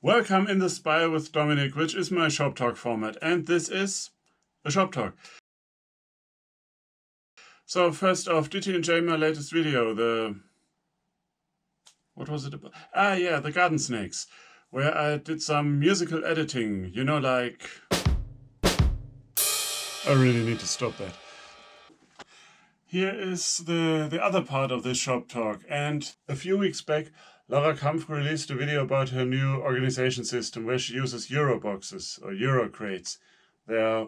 Welcome in the Spire with Dominic, which is my shop talk format, and this is a shop talk. So first off, did you enjoy my latest video? What was it about? The garden snakes, where I did some musical editing, like... I really need to stop that. Here is the other part of this shop talk, and a few weeks back Lara Kampf released a video about her new organization system where she uses Euro boxes or Euro crates. They are,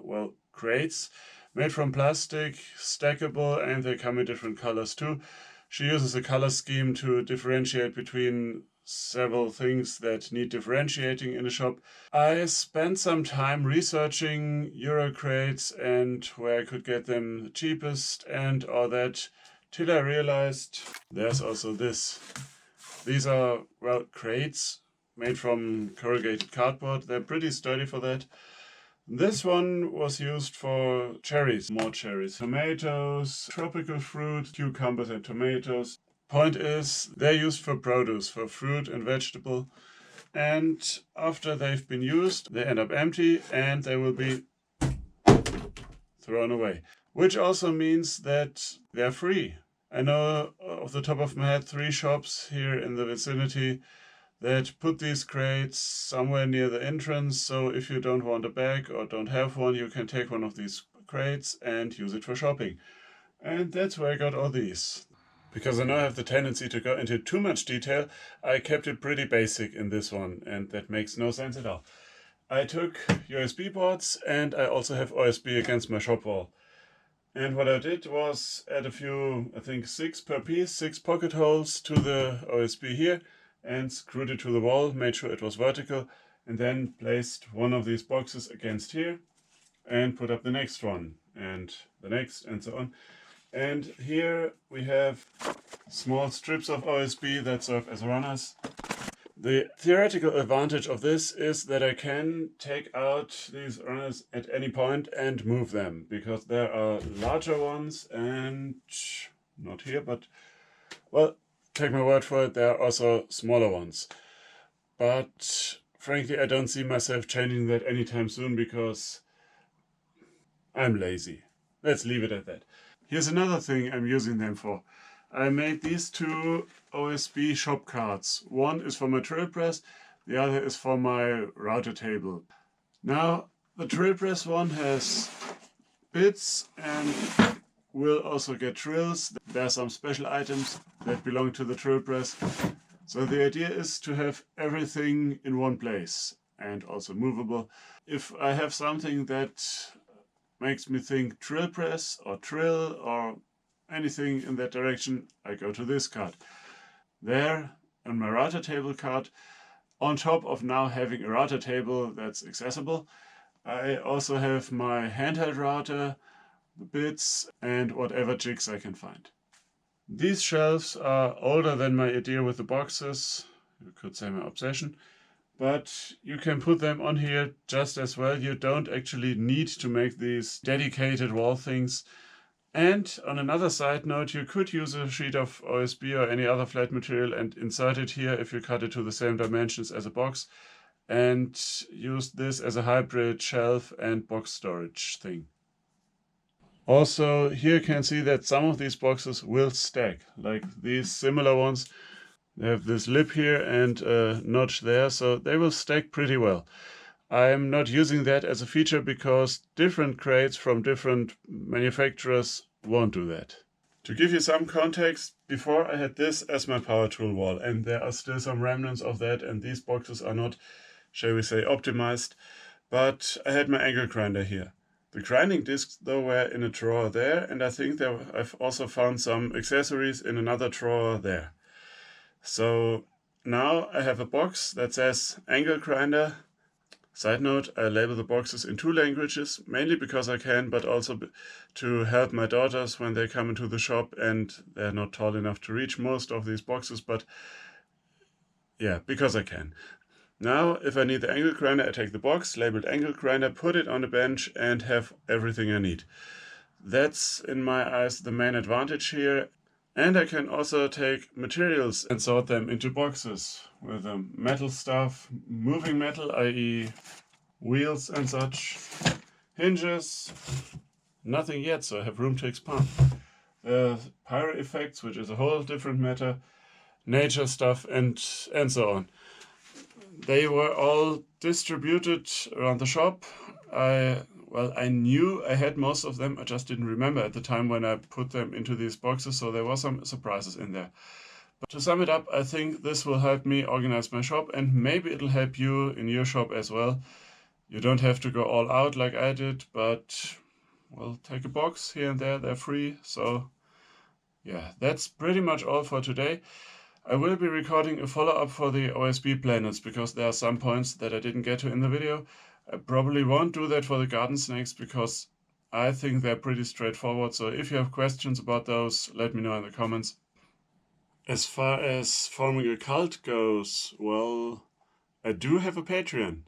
crates made from plastic, stackable, and they come in different colors too. She uses a color scheme to differentiate between several things that need differentiating in a shop. I spent some time researching Euro crates and where I could get them cheapest and all that, till I realized there's also this. These are, crates made from corrugated cardboard. They're pretty sturdy for that. This one was used for cherries, more cherries, tomatoes, tropical fruit, cucumbers and tomatoes. Point is, they're used for produce, for fruit and vegetable. And after they've been used, they end up empty and they will be thrown away. Which also means that they're free. I know off the top of my head 3 shops here in the vicinity that put these crates somewhere near the entrance, so if you don't want a bag or don't have one, you can take one of these crates and use it for shopping. And that's where I got all these. Because I know I have the tendency to go into too much detail, I kept it pretty basic in this one, and that makes no sense at all. I took USB boards and I also have OSB against my shop wall. And what I did was add a few, I think 6 per piece, 6 pocket holes to the OSB here, and screwed it to the wall, made sure it was vertical, and then placed one of these boxes against here and put up the next one and the next and so on. And here we have small strips of OSB that serve as runners. The theoretical advantage of this is that I can take out these runners at any point and move them, because there are larger ones and not here, but take my word for it, there are also smaller ones. But frankly, I don't see myself changing that anytime soon because I'm lazy. Let's leave it at that. Here's another thing I'm using them for. I made these 2 OSB shop carts. One is for my drill press, the other is for my router table. Now, the drill press one has bits and will also get drills. There are some special items that belong to the drill press. So the idea is to have everything in one place and also movable. If I have something that makes me think drill press or drill or anything in that direction, I go to this card. There, on my router table card, on top of now having a router table that's accessible, I also have my handheld router, the bits, and whatever jigs I can find. These shelves are older than my idea with the boxes, you could say my obsession, but you can put them on here just as well. You don't actually need to make these dedicated wall things. And on another side note, you could use a sheet of OSB or any other flat material and insert it here if you cut it to the same dimensions as a box, and use this as a hybrid shelf and box storage thing. Also, here you can see that some of these boxes will stack, like these similar ones. They have this lip here and a notch there, so they will stack pretty well. I'm not using that as a feature because different crates from different manufacturers won't do that. To give you some context, before I had this as my power tool wall, and there are still some remnants of that, and these boxes are not, shall we say, optimized, but I had my angle grinder here. The grinding discs though were in a drawer there, and I think I've also found some accessories in another drawer there. So now I have a box that says angle grinder. Side note, I label the boxes in 2 languages, mainly because I can, but also to help my daughters when they come into the shop and they're not tall enough to reach most of these boxes, but yeah, because I can. Now, if I need the angle grinder, I take the box, labeled angle grinder, put it on a bench and have everything I need. That's, in my eyes, the main advantage here. And I can also take materials and sort them into boxes with metal stuff, moving metal, i.e. wheels and such, hinges, nothing yet, so I have room to expand. Pyro effects, which is a whole different matter, nature stuff, and so on. They were all distributed around the shop. I knew I had most of them, I just didn't remember at the time when I put them into these boxes, so there were some surprises in there. But to sum it up, I think this will help me organize my shop, and maybe it'll help you in your shop as well. You don't have to go all out like I did, but, well, take a box here and there, they're free, so yeah, that's pretty much all for today. I will be recording a follow-up for the OSB planets because there are some points that I didn't get to in the video. I probably won't do that for the garden snakes because I think they're pretty straightforward, so if you have questions about those, let me know in the comments. As far as forming a cult goes, well, I do have a Patreon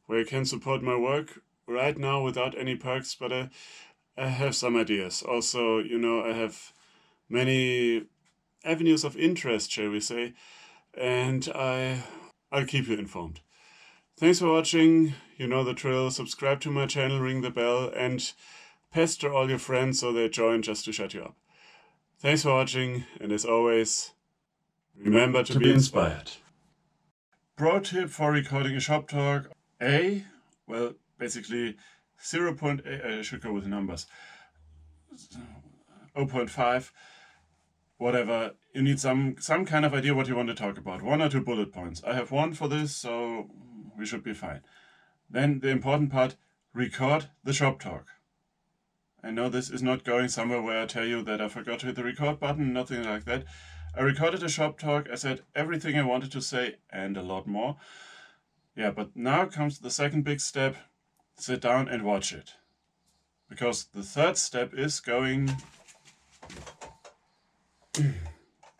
where you can support my work right now without any perks, but I have some ideas. Also, I have many avenues of interest, shall we say, and I'll keep you informed. Thanks for watching, you know the drill, subscribe to my channel, ring the bell, and pester all your friends so they join just to shut you up. Thanks for watching, and as always, remember to be inspired. Pro tip for recording a shop talk. Basically 0.8, I should go with numbers, 0.5, whatever. You need some kind of idea what you want to talk about. 1 or 2 bullet points. I have one for this, so we should be fine. Then the important part, record the shop talk. I know this is not going somewhere where I tell you that I forgot to hit the record button, nothing like that. I recorded a shop talk, I said everything I wanted to say and a lot more. Yeah, but now comes the second big step, sit down and watch it. Because the third step is going